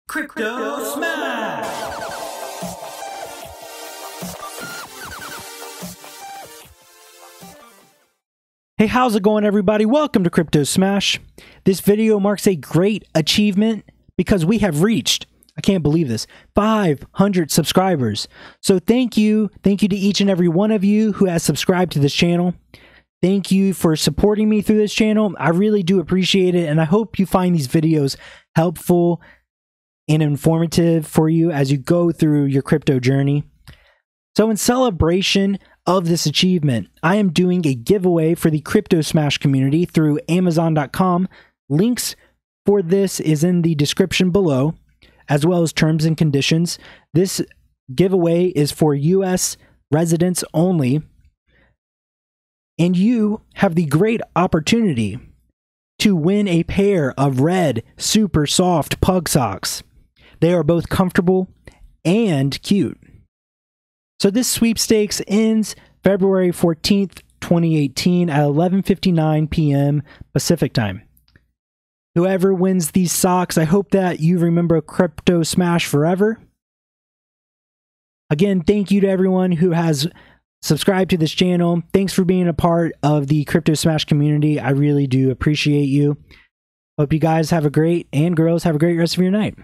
Crypto Smash! Hey, how's it going, everybody? Welcome to Crypto Smash. This video marks a great achievement because we have reached, I can't believe this, 500 subscribers. So thank you to each and every one of you who has subscribed to this channel. Thank you for supporting me through this channel. I really do appreciate it, and I hope you find these videos helpful and informative for you as you go through your crypto journey. So in celebration of this achievement, I am doing a giveaway for the Crypto Smash community through Amazon.com. Links for this is in the description below, as well as terms and conditions. This giveaway is for US residents only, and you have the great opportunity to win a pair of red super soft pug socks. They are both comfortable and cute. So this sweepstakes ends February 14th, 2018 at 11:59 p.m. Pacific time. Whoever wins these socks, I hope that you remember Crypto Smash forever. Again, thank you to everyone who has subscribed to this channel. Thanks for being a part of the Crypto Smash community. I really do appreciate you. Hope you guys have a great, and girls have a great rest of your night.